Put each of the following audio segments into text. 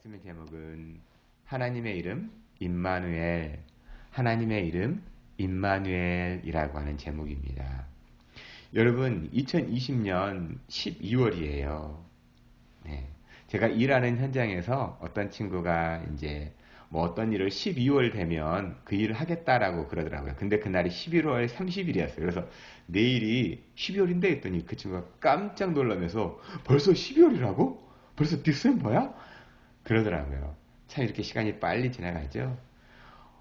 말씀의 제목은 하나님의 이름 임마누엘, 하나님의 이름 임마누엘이라고 하는 제목입니다. 여러분, 2020년 12월이에요. 네. 제가 일하는 현장에서 어떤 친구가 이제 뭐 어떤 일을 12월 되면 그 일을 하겠다라고 그러더라고요. 근데 그날이 11월 30일이었어요. 그래서 내일이 12월인데 했더니 그 친구가 깜짝 놀라면서 벌써 12월이라고? 벌써 디셈버야? 그러더라고요. 참 이렇게 시간이 빨리 지나가죠.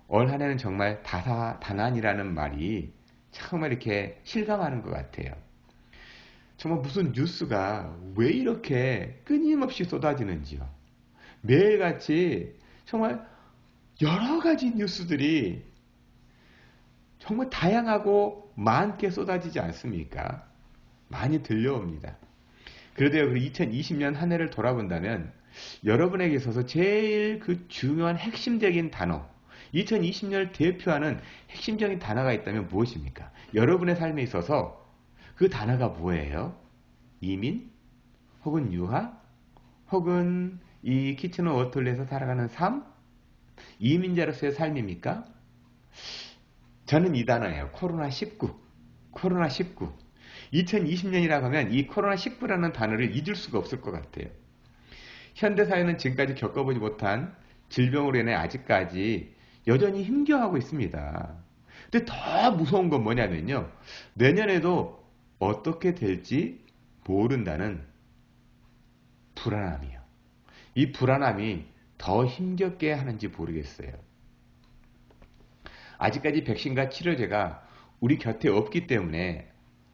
올 한 해는 정말 다사다난이라는 말이 정말 이렇게 실감하는 것 같아요. 정말 무슨 뉴스가 왜 이렇게 끊임없이 쏟아지는지요. 매일같이 정말 여러 가지 뉴스들이 정말 다양하고 많게 쏟아지지 않습니까? 많이 들려옵니다. 그래도요, 2020년 한 해를 돌아본다면 여러분에게 있어서 제일 그 중요한 핵심적인 단어, 2020년을 대표하는 핵심적인 단어가 있다면 무엇입니까? 여러분의 삶에 있어서 그 단어가 뭐예요? 이민? 혹은 유학? 혹은 이 키치너 워털에서 살아가는 삶? 이민자로서의 삶입니까? 저는 이 단어예요. 코로나19. 코로나19. 2020년이라고 하면 이 코로나19라는 단어를 잊을 수가 없을 것 같아요. 현대사회는 지금까지 겪어보지 못한 질병으로 인해 아직까지 여전히 힘겨워하고 있습니다. 근데 더 무서운 건 뭐냐면요. 내년에도 어떻게 될지 모른다는 불안함이요. 이 불안함이 더 힘겹게 하는지 모르겠어요. 아직까지 백신과 치료제가 우리 곁에 없기 때문에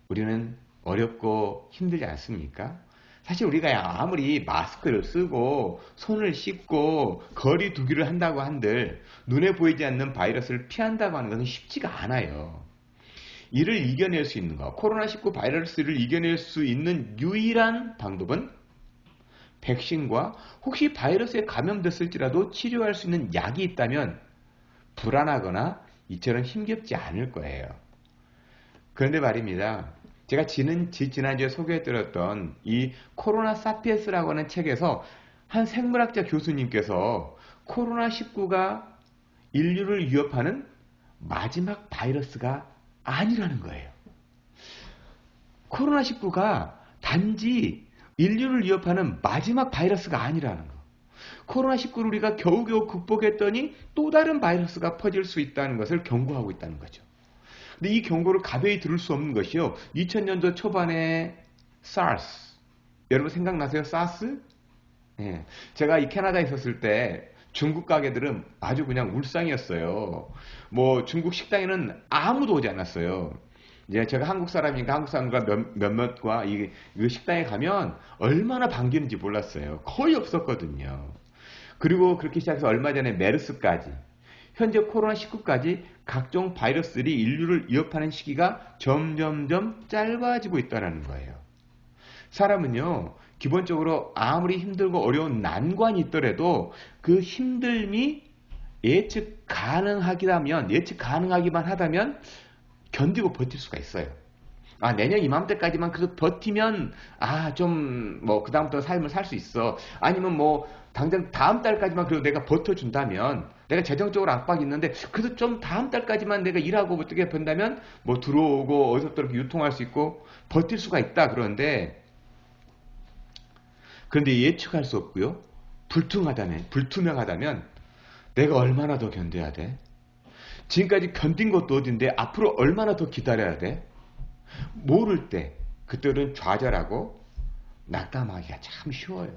우리는 어렵고 힘들지 않습니까? 사실 우리가 아무리 마스크를 쓰고 손을 씻고 거리 두기를 한다고 한들 눈에 보이지 않는 바이러스를 피한다고 하는 것은 쉽지가 않아요. 이를 이겨낼 수 있는 것, 코로나19 바이러스를 이겨낼 수 있는 유일한 방법은 백신과 혹시 바이러스에 감염됐을지라도 치료할 수 있는 약이 있다면 불안하거나 이처럼 힘겹지 않을 거예요. 그런데 말입니다. 제가 지난주에 소개해드렸던 이 코로나 사피엔스라고 하는 책에서 한 생물학자 교수님께서 코로나19가 인류를 위협하는 마지막 바이러스가 아니라는 거예요. 코로나19가 단지 인류를 위협하는 마지막 바이러스가 아니라는 거. 코로나19를 우리가 겨우겨우 극복했더니 또 다른 바이러스가 퍼질 수 있다는 것을 경고하고 있다는 거죠. 근데 이 경고를 가벼이 들을 수 없는 것이요. 2000년도 초반에 SARS. 여러분 생각나세요? SARS? 예. 제가 이 캐나다에 있었을 때 중국 가게들은 아주 그냥 울상이었어요. 뭐 중국 식당에는 아무도 오지 않았어요. 이제 제가 한국 사람이니까 한국 사람과 몇몇과 이 식당에 가면 얼마나 반기는지 몰랐어요. 거의 없었거든요. 그리고 그렇게 시작해서 얼마 전에 메르스까지, 현재 코로나19까지 각종 바이러스들이 인류를 위협하는 시기가 점점점 짧아지고 있다는 거예요. 사람은요, 기본적으로 아무리 힘들고 어려운 난관이 있더라도 그 힘듦이 예측 가능하기만 하다면 견디고 버틸 수가 있어요. 아, 내년 이맘때까지만 그래도 버티면, 뭐, 그다음부터 삶을 살 수 있어. 아니면 뭐, 당장 다음 달까지만 그래도 내가 버텨준다면, 내가 재정적으로 압박이 있는데, 그래도 좀 다음 달까지만 내가 일하고 어떻게 번다면, 뭐, 들어오고, 어디서부터 이렇게 유통할 수 있고, 버틸 수가 있다. 그런데 예측할 수 없고요. 불투명하다면, 내가 얼마나 더 견뎌야 돼? 지금까지 견딘 것도 어딘데, 앞으로 얼마나 더 기다려야 돼? 모를 때 그때는 좌절하고 낙담하기가 참 쉬워요.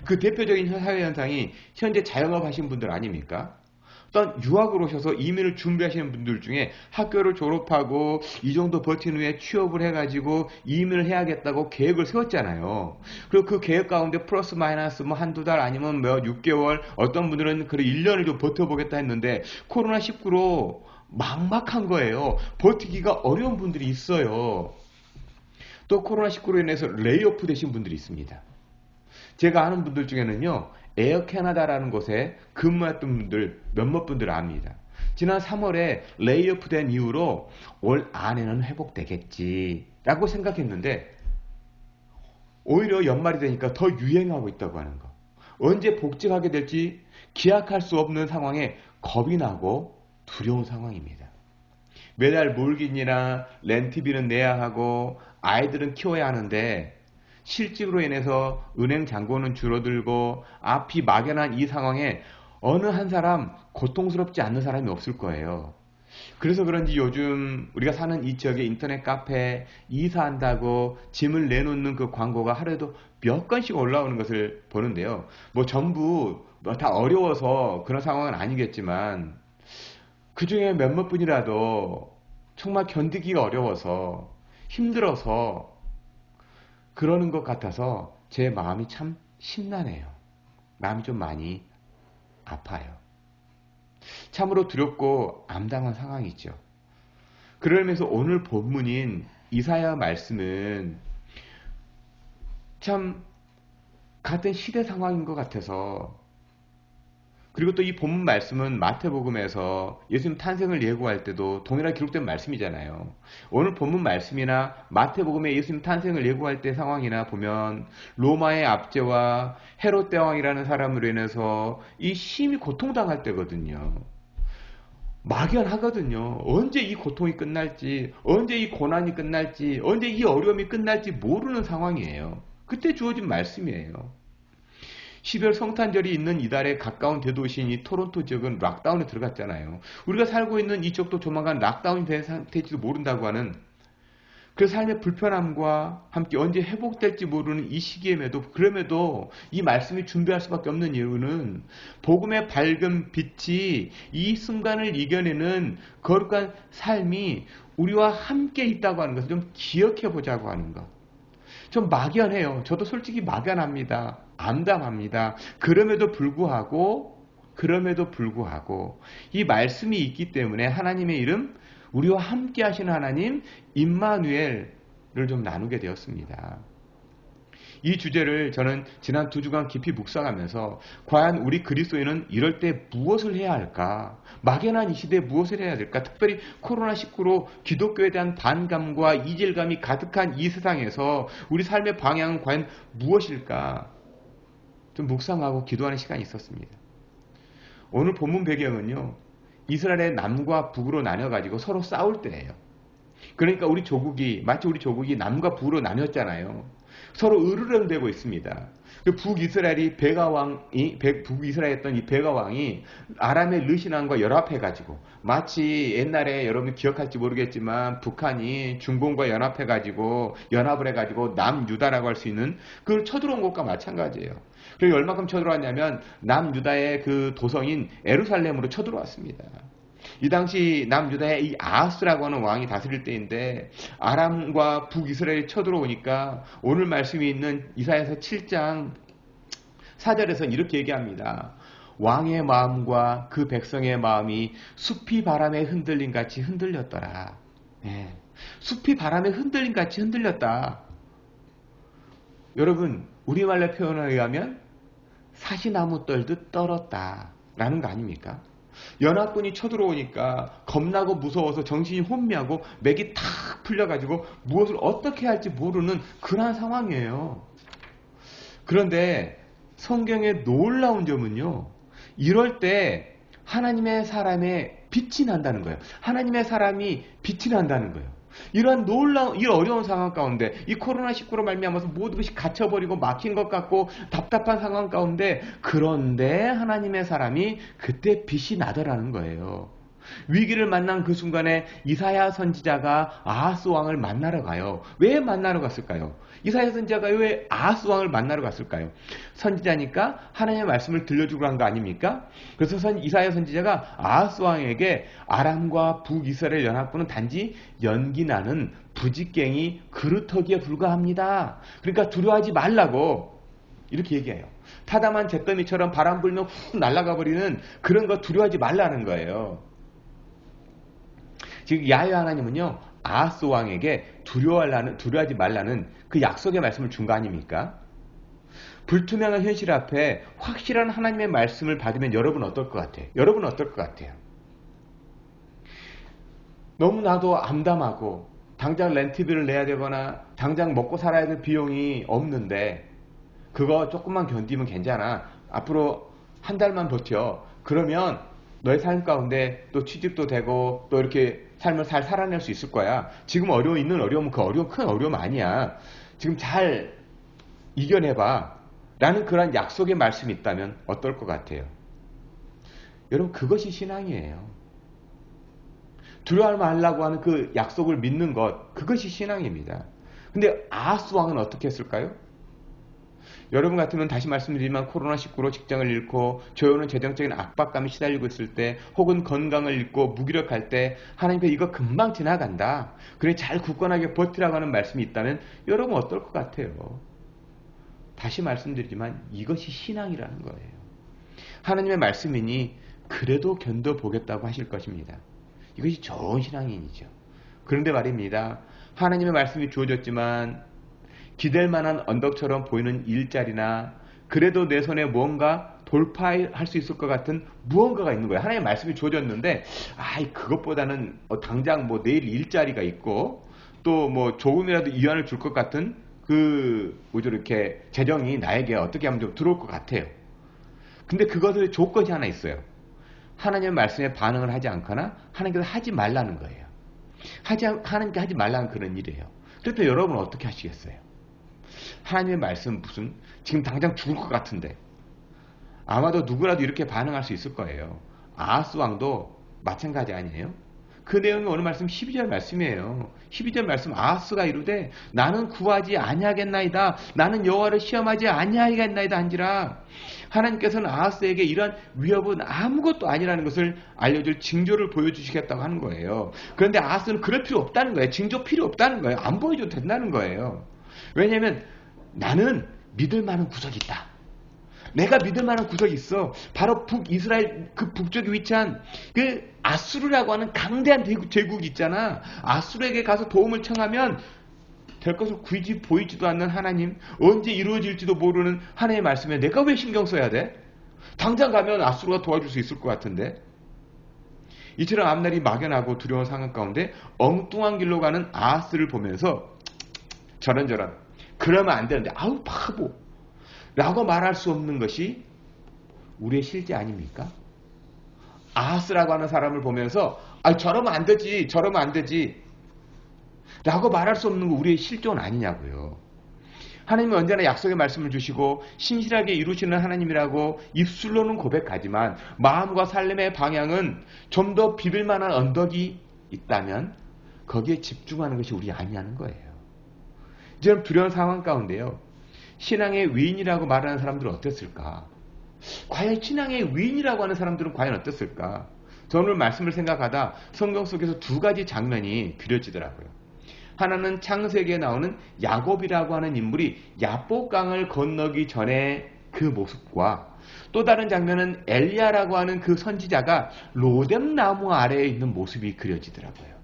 그 대표적인 사회 현상이 현재 자영업 하신 분들 아닙니까? 어떤 유학을 오셔서 이민을 준비하시는 분들 중에 학교를 졸업하고 이 정도 버틴 후에 취업을 해가지고 이민을 해야겠다고 계획을 세웠잖아요. 그리고 그 계획 가운데 플러스 마이너스 뭐 한두 달 아니면 뭐 6개월, 어떤 분들은 그래 1년을 좀 버텨보겠다 했는데 코로나19로 막막한 거예요. 버티기가 어려운 분들이 있어요. 또 코로나19로 인해서 레이오프 되신 분들이 있습니다. 제가 아는 분들 중에는요, 에어 캐나다라는 곳에 근무했던 분들, 몇몇 분들 압니다. 지난 3월에 레이오프 된 이후로 올 안에는 회복되겠지 라고 생각했는데 오히려 연말이 되니까 더 유행하고 있다고 하는 거. 언제 복직하게 될지 기약할 수 없는 상황에 겁이 나고 두려운 상황입니다. 매달 몰기니나 렌트비는 내야 하고 아이들은 키워야 하는데 실직으로 인해서 은행 잔고는 줄어들고 앞이 막연한 이 상황에 어느 한 사람 고통스럽지 않는 사람이 없을 거예요. 그래서 그런지 요즘 우리가 사는 이 지역의 인터넷 카페 이사한다고 짐을 내놓는 그 광고가 하루에도 몇 건씩 올라오는 것을 보는데요. 뭐 전부 다 어려워서 그런 상황은 아니겠지만 그 중에 몇몇 분이라도 정말 견디기가 어려워서 힘들어서 그러는 것 같아서 제 마음이 참 심란해요. 마음이 좀 많이 아파요. 참으로 두렵고 암담한 상황이죠. 그러면서 오늘 본문인 이사야 말씀은 참 같은 시대 상황인 것 같아서, 그리고 또 이 본문 말씀은 마태복음에서 예수님 탄생을 예고할 때도 동일하게 기록된 말씀이잖아요. 오늘 본문 말씀이나 마태복음에 예수님 탄생을 예고할 때 상황이나 보면 로마의 압제와 헤롯 대왕이라는 사람으로 인해서 이 심히 고통당할 때거든요. 막연하거든요. 언제 이 고통이 끝날지, 언제 이 고난이 끝날지, 언제 이 어려움이 끝날지 모르는 상황이에요. 그때 주어진 말씀이에요. 12월 성탄절이 있는 이달에 가까운 대도시인 이 토론토 지역은 락다운에 들어갔잖아요. 우리가 살고 있는 이쪽도 조만간 락다운이 된 상태일지도 모른다고 하는 그 삶의 불편함과 함께 언제 회복될지 모르는 이 시기임에도, 그럼에도 이 말씀이 준비할 수밖에 없는 이유는 복음의 밝은 빛이 이 순간을 이겨내는 거룩한 삶이 우리와 함께 있다고 하는 것을 좀 기억해 보자고 하는 것. 좀 막연해요. 저도 솔직히 막연합니다. 암담합니다. 그럼에도 불구하고 이 말씀이 있기 때문에 하나님의 이름, 우리와 함께 하시는 하나님 임마누엘을 좀 나누게 되었습니다. 이 주제를 저는 지난 2주간 깊이 묵상하면서 과연 우리 그리스도인은 이럴 때 무엇을 해야 할까? 막연한 이 시대에 무엇을 해야 될까? 특별히 코로나19로 기독교에 대한 반감과 이질감이 가득한 이 세상에서 우리 삶의 방향은 과연 무엇일까? 좀 묵상하고 기도하는 시간이 있었습니다. 오늘 본문 배경은요, 이스라엘의 남과 북으로 나뉘어가지고 서로 싸울 때예요. 그러니까 마치 우리 조국이 남과 북으로 나뉘었잖아요. 서로 으르렁대고 있습니다. 북이스라엘이 북이스라엘이었던 이 베가 왕이 아람의 르신왕과 연합해가지고, 마치 옛날에 여러분 기억할지 모르겠지만 북한이 중공과 연합을 해가지고 남유다라고 할 수 있는 그걸 쳐들어온 것과 마찬가지예요. 그리고 얼마큼 쳐들어왔냐면 남유다의 그 도성인 에루살렘으로 쳐들어왔습니다. 이 당시 남유다의 이 아하스라고 하는 왕이 다스릴 때인데 아람과 북이스라엘이 쳐들어오니까 오늘 말씀이 있는 이사야서 7장 4절에서는 이렇게 얘기합니다. 왕의 마음과 그 백성의 마음이 숲이 바람에 흔들림 같이 흔들렸더라. 네. 숲이 바람에 흔들림 같이 흔들렸다. 여러분, 우리말로 표현에 의하면 사시나무 떨듯 떨었다 라는 거 아닙니까? 연합군이 쳐들어오니까 겁나고 무서워서 정신이 혼미하고 맥이 탁 풀려가지고 무엇을 어떻게 할지 모르는 그러한 상황이에요. 그런데 성경의 놀라운 점은요, 이럴 때 하나님의 사람의 빛이 난다는 거예요. 하나님의 사람이 빛이 난다는 거예요. 이러한 이 어려운 상황 가운데, 이 코로나19로 말미암아서 모든 것이 갇혀버리고 막힌 것 같고 답답한 상황 가운데, 그런데 하나님의 사람이 그때 빛이 나더라는 거예요. 위기를 만난 그 순간에 이사야 선지자가 아하스 왕을 만나러 가요. 왜 만나러 갔을까요? 이사야 선지자가 왜 아하스 왕을 만나러 갔을까요? 선지자니까 하나님의 말씀을 들려주고 간 거 아닙니까? 그래서 이사야 선지자가 아하스 왕에게 아람과 북이스라엘 연합군은 단지 연기나는 부직갱이 그루터기에 불과합니다. 그러니까 두려워하지 말라고 이렇게 얘기해요. 타담한 잿더미처럼 바람 불면 훅 날아가 버리는 그런 거 두려워하지 말라는 거예요. 지금 야훼 하나님은요, 아하스 왕에게 두려워하지 말라는 그 약속의 말씀을 준 거 아닙니까? 불투명한 현실 앞에 확실한 하나님의 말씀을 받으면 여러분 어떨 것 같아요? 여러분 어떨 것 같아요? 너무나도 암담하고 당장 렌트비를 내야 되거나 당장 먹고 살아야 될 비용이 없는데 그거 조금만 견디면 괜찮아. 앞으로 한 달만 버텨. 그러면 너의 삶 가운데 또 취직도 되고 또 이렇게 삶을 잘 살아낼 수 있을 거야. 지금 있는 어려움은 그 어려움, 큰 어려움 아니야. 지금 잘 이겨내봐. 라는 그런 약속의 말씀이 있다면 어떨 것 같아요? 여러분, 그것이 신앙이에요. 두려워하지 말라고 하는 그 약속을 믿는 것, 그것이 신앙입니다. 근데 아하스 왕은 어떻게 했을까요? 여러분 같으면 다시 말씀드리지만 코로나19로 직장을 잃고 조여오는 재정적인 압박감에 시달리고 있을 때, 혹은 건강을 잃고 무기력할 때 하나님께서 이거 금방 지나간다, 그래 잘 굳건하게 버티라고 하는 말씀이 있다면 여러분 어떨 것 같아요? 다시 말씀드리지만 이것이 신앙이라는 거예요. 하나님의 말씀이니 그래도 견뎌보겠다고 하실 것입니다. 이것이 좋은 신앙인이죠. 그런데 말입니다. 하나님의 말씀이 주어졌지만 기댈 만한 언덕처럼 보이는 일자리나 그래도 내 손에 뭔가 돌파할 수 있을 것 같은 무언가가 있는 거예요. 하나님의 말씀이 주어졌는데 그것보다는 당장 뭐 내일 일자리가 있고 또 뭐 조금이라도 이완을 줄 것 같은 뭐죠, 이렇게 재정이 나에게 어떻게 하면 좀 들어올 것 같아요. 근데 그것의 조건이 하나 있어요. 하나님의 말씀에 반응을 하지 않거나 하나님께서 하지 말라는 거예요. 하나님께 하지 말라는 그런 일이에요. 그래서 여러분은 어떻게 하시겠어요? 하나님의 말씀 무슨 지금 당장 죽을 것 같은데 아마도 누구라도 이렇게 반응할 수 있을 거예요. 아하스 왕도 마찬가지 아니에요? 그 내용이 오늘 말씀 12절 말씀이에요. 12절 말씀, 아하스가 이르되 나는 구하지 아니하겠나이다. 나는 여호와를 시험하지 아니하겠나이다 한지라. 하나님께서는 아하스에게 이러한 위협은 아무것도 아니라는 것을 알려줄 징조를 보여주시겠다고 하는 거예요. 그런데 아하스는 그럴 필요 없다는 거예요. 징조 필요 없다는 거예요. 안 보여줘도 된다는 거예요. 왜냐하면 나는 믿을 만한 구석이 있다. 내가 믿을 만한 구석이 있어. 바로 북이스라엘 그 북쪽에 위치한 그 아수르라고 하는 강대한 제국이 있잖아. 아수르에게 가서 도움을 청하면 될 것을 보이지도 않는 하나님, 언제 이루어질지도 모르는 하나님의 말씀에 내가 왜 신경 써야 돼? 당장 가면 아수르가 도와줄 수 있을 것 같은데. 이처럼 앞날이 막연하고 두려운 상황 가운데 엉뚱한 길로 가는 아하스를 보면서 저런저런 그러면 안 되는데 아우 바보 라고 말할 수 없는 것이 우리의 실제 아닙니까? 아하스라고 하는 사람을 보면서 저러면 안 되지, 저러면 안 되지 라고 말할 수 없는 거 우리의 실존 아니냐고요. 하나님은 언제나 약속의 말씀을 주시고 신실하게 이루시는 하나님이라고 입술로는 고백하지만 마음과 삶의 방향은 좀 더 비빌 만한 언덕이 있다면 거기에 집중하는 것이 우리 아니냐는 거예요. 이제 두려운 상황 가운데요, 신앙의 위인이라고 말하는 사람들은 어땠을까? 과연 신앙의 위인이라고 하는 사람들은 과연 어땠을까? 저는 오늘 말씀을 생각하다 성경 속에서 두 가지 장면이 그려지더라고요. 하나는 창세기에 나오는 야곱이라고 하는 인물이 야복강을 건너기 전에 그 모습과, 또 다른 장면은 엘리야라고 하는 그 선지자가 로뎀 나무 아래에 있는 모습이 그려지더라고요.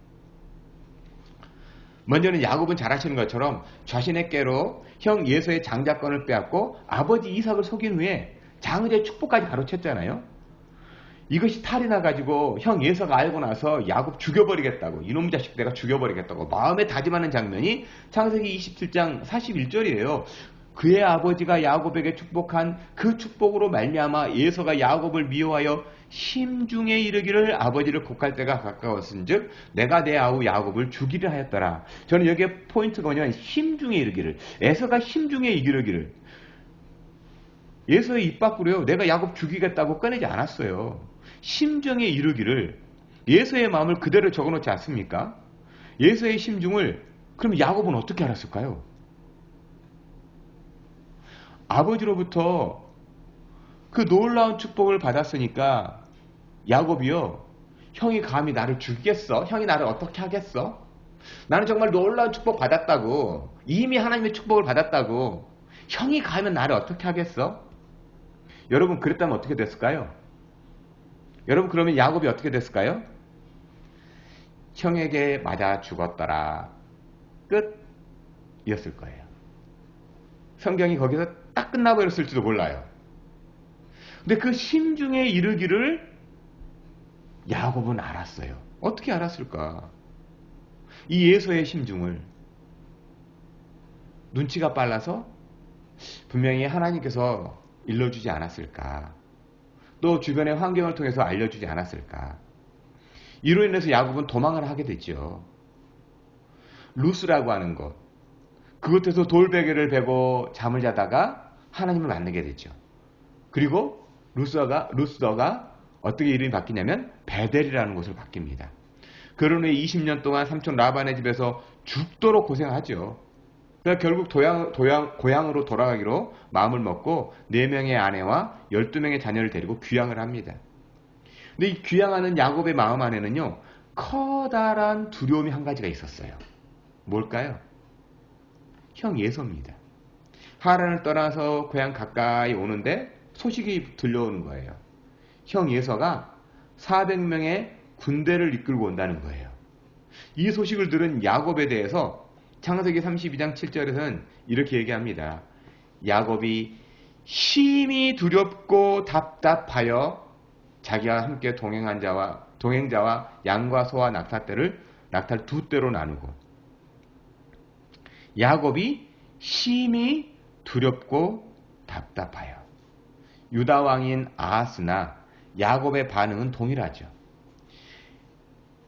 먼저는 야곱은 잘 아시는 것처럼 자신의 꾀로 형 예서의 장자권을 빼앗고 아버지 이삭을 속인 후에 장자의 축복까지 가로챘잖아요. 이것이 탈이 나가지고 형 예서가 알고 나서 야곱 죽여버리겠다고, 이놈 자식 내가 죽여버리겠다고 마음에 다짐하는 장면이 창세기 27장 41절이에요. 그의 아버지가 야곱에게 축복한 그 축복으로 말미암아 예서가 야곱을 미워하여 심중에 이르기를 아버지를 곡할 때가 가까웠은즉 내가 내 아우 야곱을 죽이려 하였더라. 저는 여기에 포인트가 뭐냐면 심중에 이르기를, 에서가 심중에 이르기를, 예서의 입 밖으로요 내가 야곱 죽이겠다고 꺼내지 않았어요. 심중에 이르기를, 예서의 마음을 그대로 적어놓지 않습니까? 예서의 심중을 그럼 야곱은 어떻게 알았을까요? 아버지로부터 그 놀라운 축복을 받았으니까 야곱이요, 형이 감히 나를 죽이겠어? 형이 나를 어떻게 하겠어? 나는 정말 놀라운 축복 받았다고, 이미 하나님의 축복을 받았다고, 형이 가면 나를 어떻게 하겠어? 여러분 그랬다면 어떻게 됐을까요? 여러분 그러면 야곱이 어떻게 됐을까요? 형에게 맞아 죽었더라, 끝 이었을 거예요. 성경이 거기서 딱 끝나버렸을지도 몰라요. 근데 그 심중에 이르기를 야곱은 알았어요. 어떻게 알았을까? 이 예서의 심중을 눈치가 빨라서 분명히 하나님께서 일러주지 않았을까? 또 주변의 환경을 통해서 알려주지 않았을까? 이로 인해서 야곱은 도망을 하게 됐죠. 루스라고 하는 것, 그곳에서 돌베개를 베고 잠을 자다가 하나님을 만나게 됐죠. 그리고 루스더가 어떻게 이름이 바뀌냐면 베델이라는 곳을 바뀝니다. 그런 후에 20년 동안 삼촌 라반의 집에서 죽도록 고생하죠. 그러니까 결국 고향으로 돌아가기로 마음을 먹고 4명의 아내와 12명의 자녀를 데리고 귀향을 합니다. 근데 이 귀향하는 야곱의 마음 안에는요, 커다란 두려움이 한 가지가 있었어요. 뭘까요? 형 예서입니다. 하란을 떠나서 고향 가까이 오는데 소식이 들려오는 거예요. 형 예서가 400명의 군대를 이끌고 온다는 거예요. 이 소식을 들은 야곱에 대해서 창세기 32장 7절에서는 이렇게 얘기합니다. 야곱이 심히 두렵고 답답하여 자기와 함께 동행자와 양과 소와 낙타 2떼로 나누고, 야곱이 심히 두렵고 답답하여. 유다 왕인 아하스나 야곱의 반응은 동일하죠.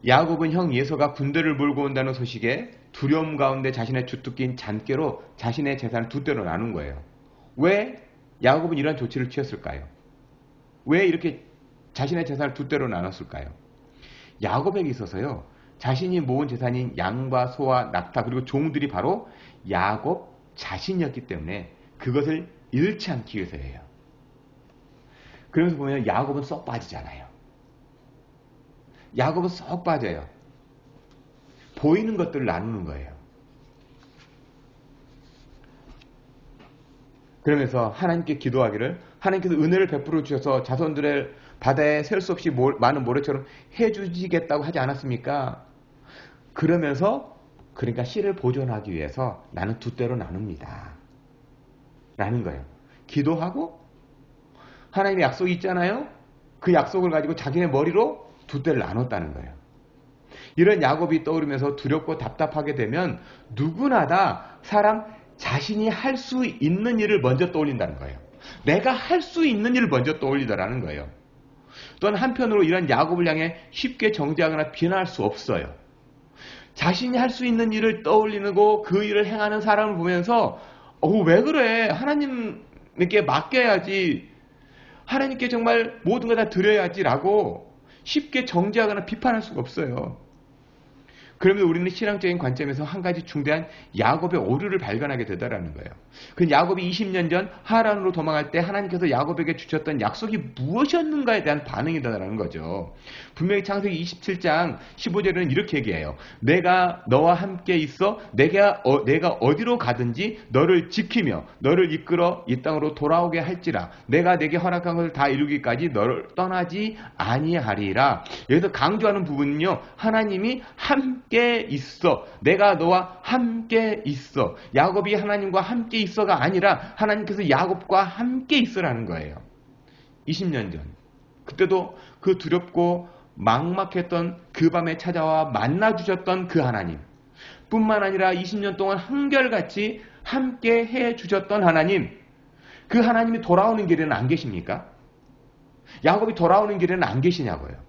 야곱은 형 예서가 군대를 몰고 온다는 소식에 두려움 가운데 자신의 주특기인 잔꾀로 자신의 재산을 2떼로 나눈 거예요. 왜 야곱은 이런 조치를 취했을까요? 왜 이렇게 자신의 재산을 2떼로 나눴을까요? 야곱에게 있어서요, 자신이 모은 재산인 양과 소와 낙타 그리고 종들이 바로 야곱 자신이었기 때문에 그것을 잃지 않기 위해서예요. 그러면서 보면 야곱은 쏙 빠지잖아요. 야곱은 쏙 빠져요. 보이는 것들을 나누는 거예요. 그러면서 하나님께 기도하기를, 하나님께서 은혜를 베풀어 주셔서 자손들의 바다에 셀 수 없이 많은 모래처럼 해주시겠다고 하지 않았습니까? 그러면서 그러니까 씨를 보존하기 위해서 나는 2떼로 나눕니다. 라는 거예요. 기도하고 하나님의 약속이 있잖아요. 그 약속을 가지고 자기네 머리로 2떼를 나눴다는 거예요. 이런 야곱이 떠오르면서 두렵고 답답하게 되면 누구나 다 사람 자신이 할 수 있는 일을 먼저 떠올린다는 거예요. 내가 할 수 있는 일을 먼저 떠올리더라는 거예요. 또한 한편으로 이런 야곱을 향해 쉽게 정죄하거나 비난할 수 없어요. 자신이 할 수 있는 일을 떠올리고 그 일을 행하는 사람을 보면서 왜 그래? 하나님께 맡겨야지. 하나님께 정말 모든 걸 다 드려야지 라고 쉽게 정죄하거나 비판할 수가 없어요. 그러면 우리는 신앙적인 관점에서 한 가지 중대한 야곱의 오류를 발견하게 되더라는 거예요. 그 야곱이 20년 전 하란으로 도망할 때 하나님께서 야곱에게 주셨던 약속이 무엇이었는가에 대한 반응이다라는 거죠. 분명히 창세기 27장 15절에는 이렇게 얘기해요. 내가 너와 함께 있어 내가 어디로 가든지 너를 지키며 너를 이끌어 이 땅으로 돌아오게 할지라 내가 내게 허락한 것을 다 이루기까지 너를 떠나지 아니하리라. 여기서 강조하는 부분은요, 하나님이 함께 있어. 내가 너와 함께 있어. 야곱이 하나님과 함께 있어가 아니라 하나님께서 야곱과 함께 있으라는 거예요. 20년 전. 그때도 그 두렵고 막막했던 그 밤에 찾아와 만나주셨던 그 하나님. 뿐만 아니라 20년 동안 한결같이 함께 해주셨던 하나님. 그 하나님이 돌아오는 길에는 안 계십니까? 야곱이 돌아오는 길에는 안 계시냐고요.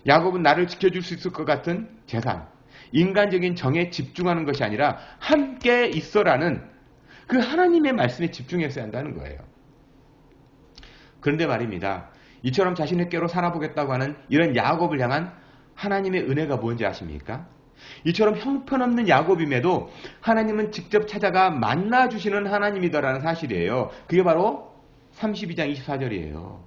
야곱은 나를 지켜줄 수 있을 것 같은 재산, 인간적인 정에 집중하는 것이 아니라 함께 있어라는 그 하나님의 말씀에 집중했어야 한다는 거예요. 그런데 말입니다. 이처럼 자신의 꾀로 살아보겠다고 하는 이런 야곱을 향한 하나님의 은혜가 뭔지 아십니까? 이처럼 형편없는 야곱임에도 하나님은 직접 찾아가 만나주시는 하나님이다라는 사실이에요. 그게 바로 32장 24절이에요.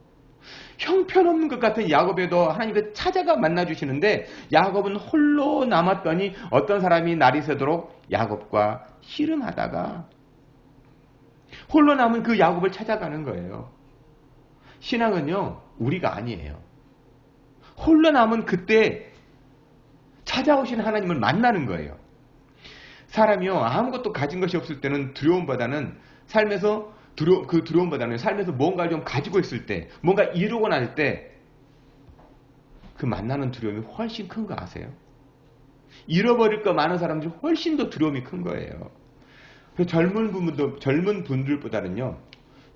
형편없는 것 같은 야곱에도 하나님께서 찾아가 만나주시는데 야곱은 홀로 남았더니 어떤 사람이 날이 새도록 야곱과 씨름하다가 홀로 남은 그 야곱을 찾아가는 거예요. 신앙은요, 우리가 아니에요. 홀로 남은 그때 찾아오신 하나님을 만나는 거예요. 사람이요, 아무것도 가진 것이 없을 때는 두려움보다는 삶에서 뭔가를 좀 가지고 있을 때, 뭔가 이루고 날 때, 그 만나는 두려움이 훨씬 큰 거 아세요? 잃어버릴 거 많은 사람들이 훨씬 더 두려움이 큰 거예요. 젊은 분들보다는요,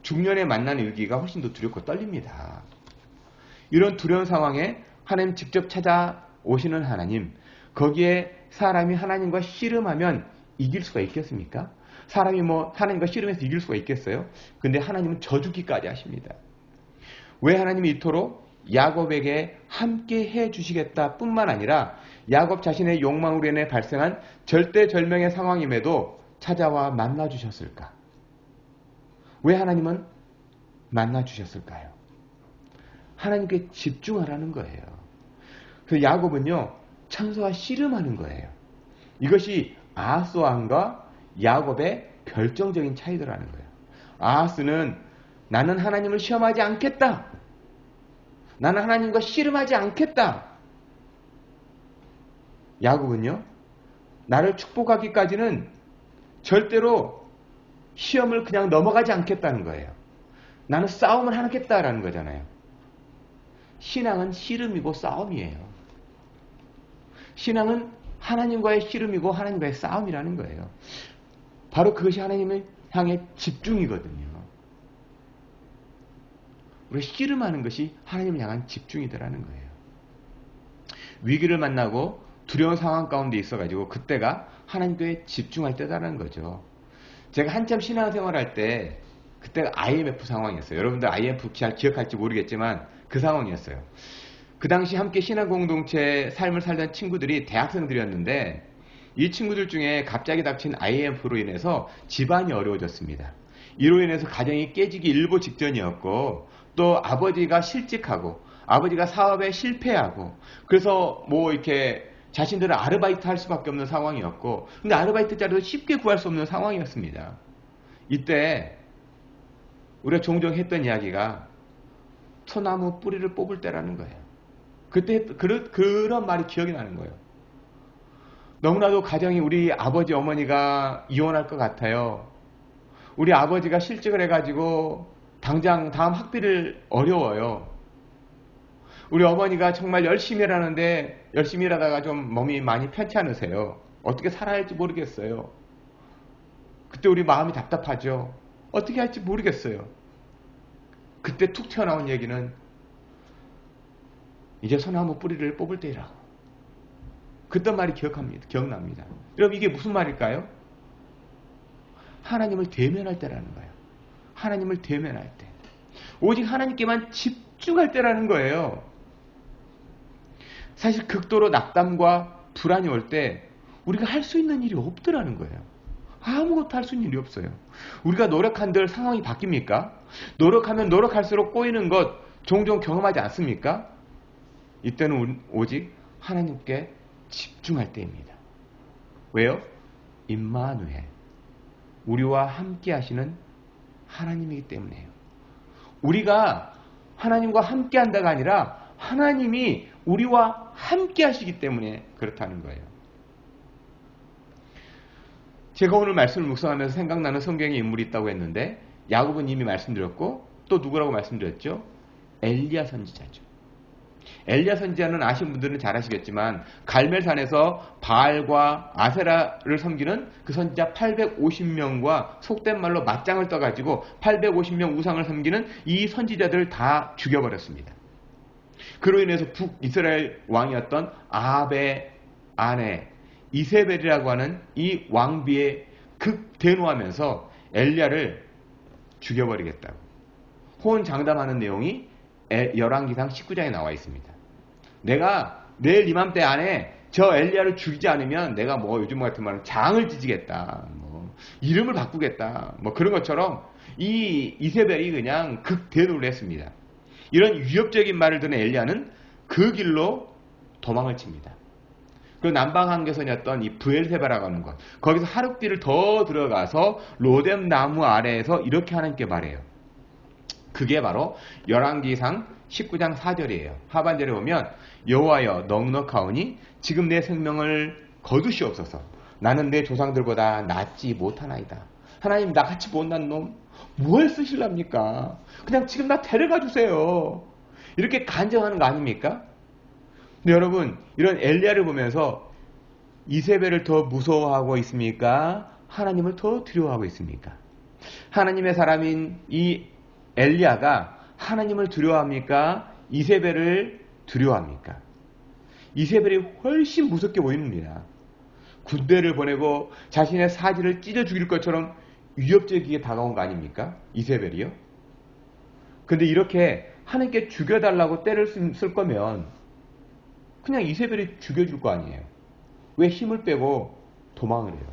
중년에 만나는 일기가 훨씬 더 두렵고 떨립니다. 이런 두려운 상황에 하나님 직접 찾아오시는 하나님, 거기에 사람이 하나님과 씨름하면 이길 수가 있겠습니까? 사람이 하나님과 씨름해서 이길 수가 있겠어요? 근데 하나님은 져주기까지 하십니다. 왜 하나님이 이토록 야곱에게 함께 해주시겠다 뿐만 아니라 야곱 자신의 욕망으로 인해 발생한 절대절명의 상황임에도 찾아와 만나주셨을까? 왜 하나님은 만나주셨을까요? 하나님께 집중하라는 거예요. 그래서 야곱은요, 천사와 씨름하는 거예요. 이것이 아하스 왕과 야곱의 결정적인 차이더라는 거예요. 아하스는 나는 하나님을 시험하지 않겠다. 나는 하나님과 씨름하지 않겠다. 야곱은요, 나를 축복하기까지는 절대로 시험을 그냥 넘어가지 않겠다는 거예요. 나는 싸움을 하겠다라는 거잖아요. 신앙은 씨름이고 싸움이에요. 신앙은 하나님과의 씨름이고 하나님과의 싸움이라는 거예요. 바로 그것이 하나님을 향해 집중이거든요. 우리가 씨름하는 것이 하나님을 향한 집중이더라는 거예요. 위기를 만나고 두려운 상황 가운데 있어가지고 그때가 하나님께 집중할 때다라는 거죠. 제가 한참 신앙생활할 때 그때가 IMF 상황이었어요. 여러분들 IMF 잘 기억할지 모르겠지만 그 상황이었어요. 그 당시 함께 신앙공동체 삶을 살던 친구들이 대학생들이었는데 이 친구들 중에 갑자기 닥친 IMF로 인해서 집안이 어려워졌습니다. 이로 인해서 가정이 깨지기 일보 직전이었고 또 아버지가 실직하고 아버지가 사업에 실패하고 그래서 이렇게 자신들은 아르바이트 할 수밖에 없는 상황이었고 근데 아르바이트 자리도 쉽게 구할 수 없는 상황이었습니다. 이때 우리가 종종 했던 이야기가 소나무 뿌리를 뽑을 때라는 거예요. 그때 그런 말이 기억이 나는 거예요. 너무나도 가정이 우리 아버지 어머니가 이혼할 것 같아요. 우리 아버지가 실직을 해가지고 당장 다음 학비를 어려워요. 우리 어머니가 정말 열심히 일하는데 열심히 일하다가 좀 몸이 많이 편치 않으세요. 어떻게 살아야 할지 모르겠어요. 그때 우리 마음이 답답하죠. 어떻게 할지 모르겠어요. 그때 툭 튀어나온 얘기는 이제 소나무 뿌리를 뽑을 때이라고. 그때 말이 기억납니다. 여러분 이게 무슨 말일까요? 하나님을 대면할 때라는 거예요. 하나님을 대면할 때. 오직 하나님께만 집중할 때라는 거예요. 사실 극도로 낙담과 불안이 올 때 우리가 할 수 있는 일이 없더라는 거예요. 아무것도 할 수 있는 일이 없어요. 우리가 노력한들 상황이 바뀝니까? 노력하면 노력할수록 꼬이는 것 종종 경험하지 않습니까? 이때는 오직 하나님께 집중할 때입니다. 왜요? 임마누엘, 우리와 함께 하시는 하나님이기 때문에요. 우리가 하나님과 함께 한다가 아니라 하나님이 우리와 함께 하시기 때문에 그렇다는 거예요. 제가 오늘 말씀을 묵상하면서 생각나는 성경의 인물이 있다고 했는데 야곱은 이미 말씀드렸고 또 누구라고 말씀드렸죠? 엘리야 선지자죠. 엘리야 선지자는 아시는 분들은 잘 아시겠지만 갈멜산에서 바알과 아세라를 섬기는 그 선지자 850명과 속된 말로 맞짱을 떠가지고 850명 우상을 섬기는 이 선지자들을 다 죽여버렸습니다. 그로 인해서 북이스라엘 왕이었던 아합의 아내 이세벨이라고 하는 이 왕비에 극대노하면서 엘리야를 죽여버리겠다고 호언장담하는 내용이 열왕기상 19장에 나와 있습니다. 내가 내일 이맘때 안에 저 엘리야를 죽이지 않으면 내가 요즘 같은 말은 장을 찢겠다, 이름을 바꾸겠다, 그런 것처럼 이 이세벨이 그냥 극대노를 했습니다. 이런 위협적인 말을 듣는 엘리야는 그 길로 도망을 칩니다. 그 남방 한계선이었던 이 브엘세바라고 하는 것, 거기서 하룻길을 더 들어가서 로뎀 나무 아래에서 이렇게 하나님께 말해요. 그게 바로 열왕기상 19장 4절이에요. 하반절에 보면 여호와여 넉넉하오니 지금 내 생명을 거두시옵소서. 나는 내 조상들보다 낫지 못하나이다. 하나님 나같이 못난 놈 뭘 쓰실랍니까? 그냥 지금 나 데려가 주세요. 이렇게 간증하는 거 아닙니까? 근데 여러분 이런 엘리야를 보면서 이세벨을 더 무서워하고 있습니까? 하나님을 더 두려워하고 있습니까? 하나님의 사람인 이 엘리야가 하나님을 두려워합니까? 이세벨을 두려워합니까? 이세벨이 훨씬 무섭게 보입니다. 군대를 보내고 자신의 사지를 찢어 죽일 것처럼 위협적이게 다가온 거 아닙니까? 이세벨이요. 근데 이렇게 하나님께 죽여달라고 때를 쓸 거면 그냥 이세벨이 죽여줄 거 아니에요. 왜 힘을 빼고 도망을 해요?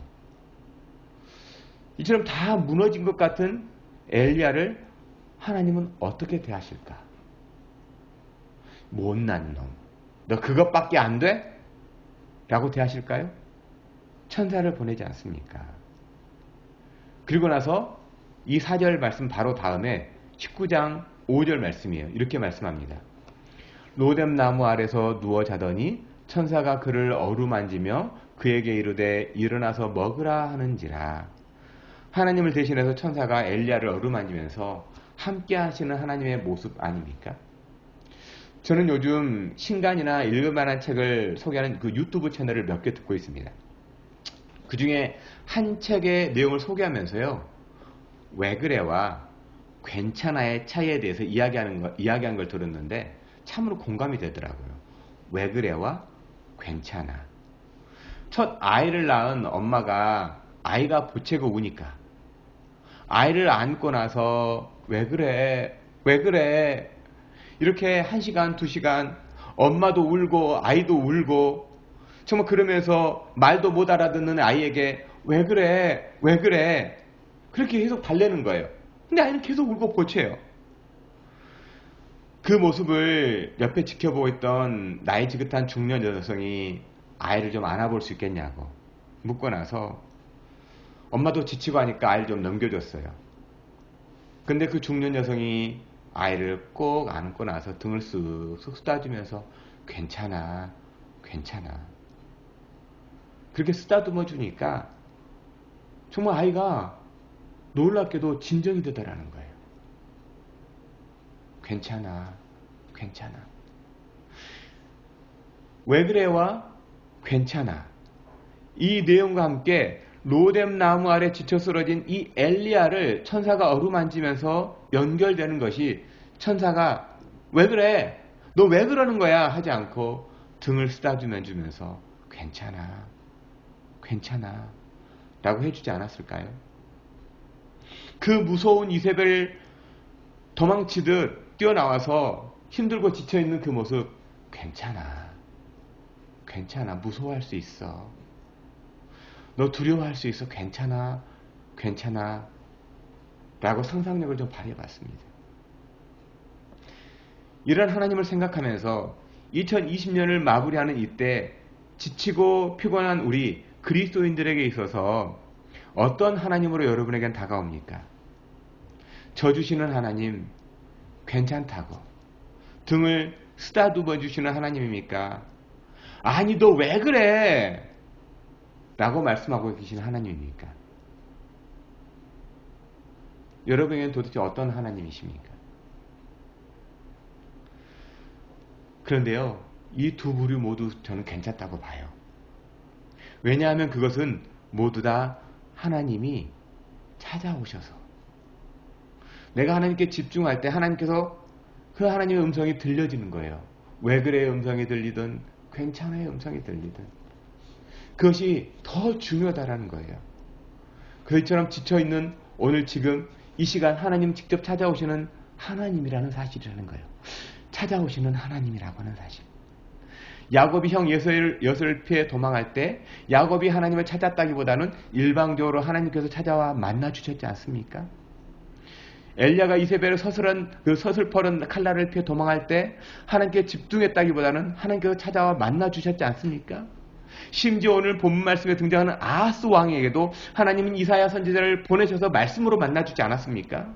이처럼 다 무너진 것 같은 엘리야를 하나님은 어떻게 대하실까? 못난 놈, 너 그것밖에 안 돼? 라고 대하실까요? 천사를 보내지 않습니까? 그리고 나서 이 4절 말씀 바로 다음에 19장 5절 말씀이에요. 이렇게 말씀합니다. 로뎀 나무 아래서 누워 자더니 천사가 그를 어루만지며 그에게 이르되 일어나서 먹으라 하는지라. 하나님을 대신해서 천사가 엘리야를 어루만지면서 함께 하시는 하나님의 모습 아닙니까? 저는 요즘 신간이나 읽을만한 책을 소개하는 그 유튜브 채널을 몇 개 듣고 있습니다. 그 중에 한 책의 내용을 소개하면서요, 왜 그래와 괜찮아의 차이에 대해서 이야기한 걸 들었는데 참으로 공감이 되더라고요. 왜 그래와 괜찮아. 첫 아이를 낳은 엄마가 아이가 보채고 우니까 아이를 안고 나서 왜 그래, 왜 그래 이렇게 1시간, 2시간 엄마도 울고 아이도 울고 정말 그러면서 말도 못 알아듣는 아이에게 왜 그래, 왜 그래 그렇게 계속 달래는 거예요. 근데 아이는 계속 울고 보채요. 그 모습을 옆에 지켜보고 있던 나이 지긋한 중년 여성이 아이를 좀 안아볼 수 있겠냐고 묻고 나서 엄마도 지치고 하니까 아이를 좀 넘겨줬어요. 근데 그 중년 여성이 아이를 꼭 안고 나서 등을 쓱쓱 쓰다주면서 괜찮아, 괜찮아 그렇게 쓰다듬어 주니까 정말 아이가 놀랍게도 진정이 되더라는 거예요. 괜찮아, 괜찮아. 왜 그래와 괜찮아. 이 내용과 함께 로뎀 나무 아래 지쳐 쓰러진 이 엘리야를 천사가 어루만지면서 연결되는 것이 천사가 왜 그래? 너 왜 그러는 거야? 하지 않고 등을 쓰다주면서 괜찮아, 괜찮아 라고 해주지 않았을까요? 그 무서운 이세벨 도망치듯 뛰어나와서 힘들고 지쳐있는 그 모습 괜찮아, 괜찮아, 무서워할 수 있어, 너 두려워할 수 있어, 괜찮아, 괜찮아 라고 상상력을 좀 발휘해봤습니다. 이런 하나님을 생각하면서 2020년을 마무리하는 이때 지치고 피곤한 우리 그리스도인들에게 있어서 어떤 하나님으로 여러분에겐 다가옵니까? 져주시는 하나님, 괜찮다고 등을 쓰다듬어 주시는 하나님입니까? 아니 너 왜 그래? 라고 말씀하고 계시는 하나님입니까? 여러분에게는 도대체 어떤 하나님이십니까? 그런데요, 이 두 부류 모두 저는 괜찮다고 봐요. 왜냐하면 그것은 모두 다 하나님이 찾아오셔서 내가 하나님께 집중할 때 하나님께서 그 하나님의 음성이 들려지는 거예요. 왜 그래의 음성이 들리든 괜찮아의 음성이 들리든 그것이 더 중요하다라는 거예요. 그처럼 지쳐있는 오늘 지금 이 시간 하나님 직접 찾아오시는 하나님이라는 사실이라는 거예요. 찾아오시는 하나님이라고 하는 사실. 야곱이 형 여섯을 피해 도망할 때 야곱이 하나님을 찾았다기보다는 일방적으로 하나님께서 찾아와 만나 주셨지 않습니까? 엘리야가 이세벨의 서슬퍼런 칼날을 피해 도망할 때 하나님께 집중했다기보다는 하나님께서 찾아와 만나 주셨지 않습니까? 심지어 오늘 본문 말씀에 등장하는 아하스 왕에게도 하나님은 이사야 선지자를 보내셔서 말씀으로 만나 주지 않았습니까?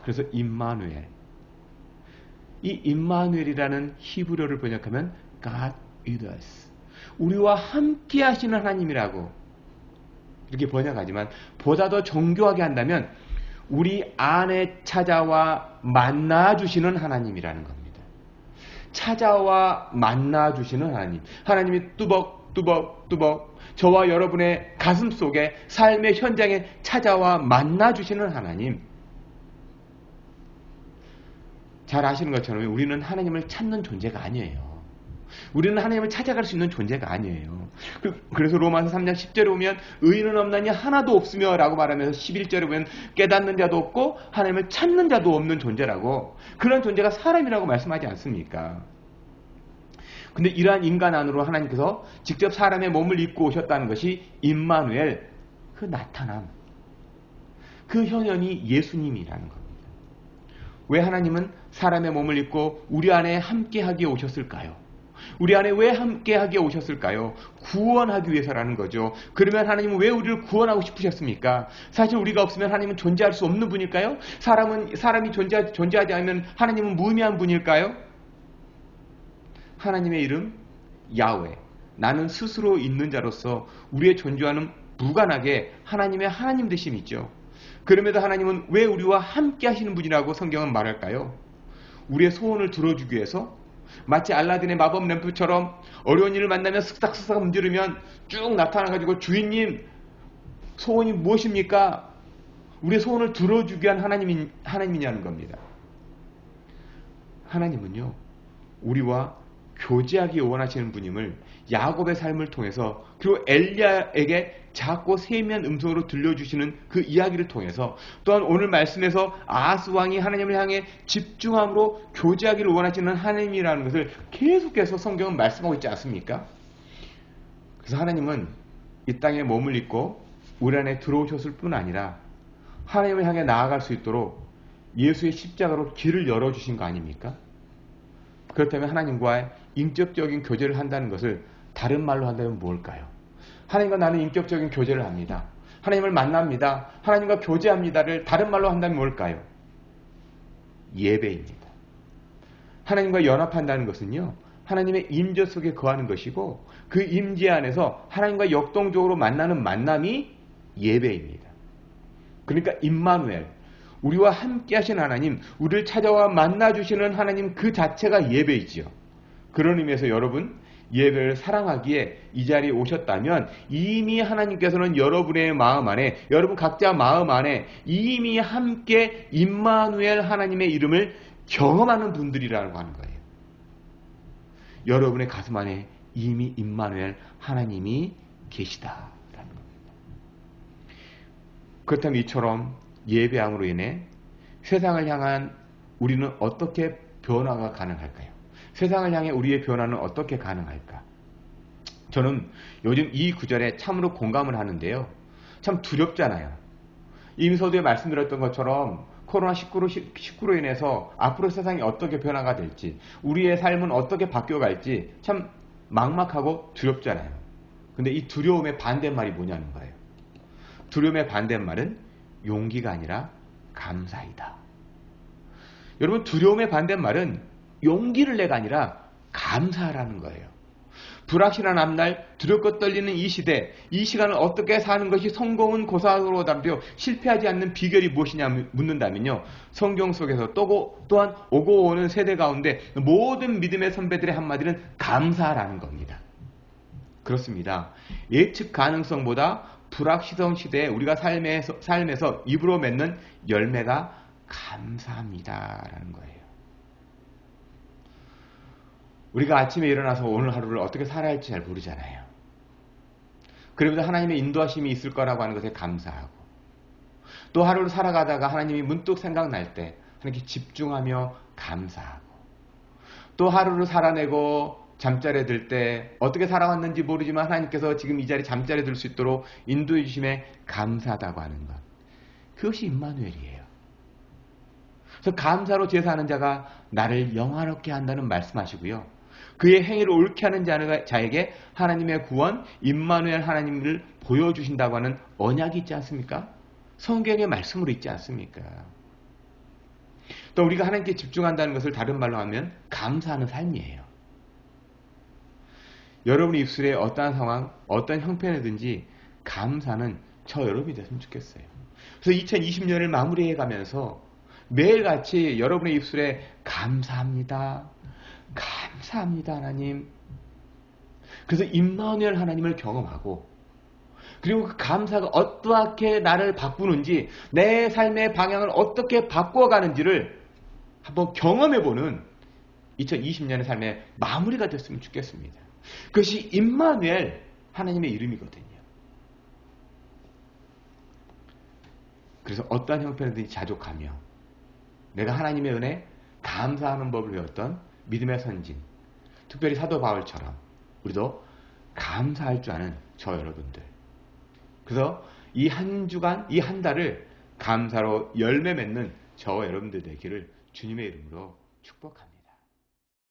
그래서 임마누엘, 이 임마누엘이라는 히브리어를 번역하면 God with us, 우리와 함께 하시는 하나님이라고 이렇게 번역하지만 보다 더 정교하게 한다면 우리 안에 찾아와 만나주시는 하나님이라는 겁니다. 찾아와 만나주시는 하나님. 하나님이 뚜벅뚜벅뚜벅 저와 여러분의 가슴 속에 삶의 현장에 찾아와 만나주시는 하나님. 잘 아시는 것처럼 우리는 하나님을 찾는 존재가 아니에요. 우리는 하나님을 찾아갈 수 있는 존재가 아니에요. 그래서 로마서 3장 10절에 보면 의인은 없나니 하나도 없으며 라고 말하면서 11절에 보면 깨닫는 자도 없고 하나님을 찾는 자도 없는 존재라고, 그런 존재가 사람이라고 말씀하지 않습니까? 근데 이러한 인간 안으로 하나님께서 직접 사람의 몸을 입고 오셨다는 것이 임마누엘, 그 나타남, 그 현현이 예수님이라는 겁니다. 왜 하나님은 사람의 몸을 입고 우리 안에 함께하기에 오셨을까요? 우리 안에 왜 함께하기에 오셨을까요? 구원하기 위해서라는 거죠. 그러면 하나님은 왜 우리를 구원하고 싶으셨습니까? 사실 우리가 없으면 하나님은 존재할 수 없는 분일까요? 사람이 존재하지 않으면 하나님은 무의미한 분일까요? 하나님의 이름 야훼, 나는 스스로 있는 자로서 우리의 존재와는 무관하게 하나님의 하나님 되심이 있죠. 그럼에도 하나님은 왜 우리와 함께 하시는 분이라고 성경은 말할까요? 우리의 소원을 들어주기 위해서, 마치 알라딘의 마법 램프처럼 어려운 일을 만나면 쓱싹쓱싹 문지르면 쭉 나타나가지고 주인님 소원이 무엇입니까? 우리의 소원을 들어주기 위한 하나님이냐는 겁니다. 하나님은요, 우리와 교제하기 원하시는 분임을 야곱의 삶을 통해서, 그리고 엘리야에게 작고 세미한 음성으로 들려주시는 그 이야기를 통해서, 또한 오늘 말씀에서 아하스 왕이 하나님을 향해 집중함으로 교제하기를 원하시는 하나님이라는 것을 계속해서 성경은 말씀하고 있지 않습니까? 그래서 하나님은 이 땅에 몸을 입고 우리 안에 들어오셨을 뿐 아니라 하나님을 향해 나아갈 수 있도록 예수의 십자가로 길을 열어주신 거 아닙니까? 그렇다면 하나님과의 인격적인 교제를 한다는 것을 다른 말로 한다면 뭘까요? 하나님과 나는 인격적인 교제를 합니다. 하나님을 만납니다. 하나님과 교제합니다를 다른 말로 한다면 뭘까요? 예배입니다. 하나님과 연합한다는 것은요, 하나님의 임재 속에 거하는 것이고, 그 임재 안에서 하나님과 역동적으로 만나는 만남이 예배입니다. 그러니까 임마누엘, 우리와 함께 하신 하나님, 우리를 찾아와 만나주시는 하나님 그 자체가 예배이지요. 그런 의미에서 여러분, 예배를 사랑하기에 이 자리에 오셨다면 이미 하나님께서는 여러분의 마음 안에, 여러분 각자 마음 안에 이미 함께 임마누엘 하나님의 이름을 경험하는 분들이라고 하는 거예요. 여러분의 가슴 안에 이미 임마누엘 하나님이 계시다라는 겁니다. 그렇다면 이처럼 예배함으로 인해 세상을 향한 우리는 어떻게 변화가 가능할까요? 세상을 향해 우리의 변화는 어떻게 가능할까? 저는 요즘 이 구절에 참으로 공감을 하는데요. 참 두렵잖아요. 이미 서두에 말씀드렸던 것처럼 코로나19로 인해서 앞으로 세상이 어떻게 변화가 될지, 우리의 삶은 어떻게 바뀌어갈지 참 막막하고 두렵잖아요. 근데 이 두려움의 반대말이 뭐냐는 거예요. 두려움의 반대말은 용기가 아니라 감사이다. 여러분, 두려움의 반대말은 용기를 내가 아니라 감사하라는 거예요. 불확실한 앞날, 두렵고 떨리는 이 시대, 이 시간을 어떻게 사는 것이 성공은 고사하로다며 실패하지 않는 비결이 무엇이냐 묻는다면요, 성경 속에서 또한 오고 오는 세대 가운데 모든 믿음의 선배들의 한마디는 감사라는 겁니다. 그렇습니다. 예측 가능성보다 불확실성 시대에 우리가 삶에서 입으로 맺는 열매가 감사합니다라는 거예요. 우리가 아침에 일어나서 오늘 하루를 어떻게 살아야 할지 잘 모르잖아요. 그러면서 하나님의 인도하심이 있을 거라고 하는 것에 감사하고, 또 하루를 살아가다가 하나님이 문득 생각날 때 하나님께 집중하며 감사하고, 또 하루를 살아내고 잠자리에 들 때 어떻게 살아왔는지 모르지만 하나님께서 지금 이 자리에 잠자리에 들 수 있도록 인도해 주심에 감사하다고 하는 것, 그것이 임마누엘이에요. 그래서 감사로 제사하는 자가 나를 영화롭게 한다는 말씀하시고요, 그의 행위를 옳게 하는 자에게 하나님의 구원, 임마누엘 하나님을 보여주신다고 하는 언약이 있지 않습니까? 성경의 말씀으로 있지 않습니까? 또 우리가 하나님께 집중한다는 것을 다른 말로 하면 감사하는 삶이에요. 여러분의 입술에 어떠한 상황, 어떤 형편이든지 감사는 저 여러분이 됐으면 좋겠어요. 그래서 2020년을 마무리해 가면서 매일같이 여러분의 입술에 감사합니다, 감사합니다 하나님, 그래서 임마누엘 하나님을 경험하고, 그리고 그 감사가 어떻게 나를 바꾸는지, 내 삶의 방향을 어떻게 바꿔가는지를 한번 경험해보는 2020년의 삶의 마무리가 됐으면 좋겠습니다. 그것이 임마누엘, 하나님의 이름이거든요. 그래서 어떠한 형편이든지 자족하며 내가 하나님의 은혜 감사하는 법을 배웠던 믿음의 선진, 특별히 사도 바울처럼 우리도 감사할 줄 아는 저 여러분들. 그래서 이 한 주간, 이 한 달을 감사로 열매 맺는 저 여러분들 되기를 주님의 이름으로 축복합니다.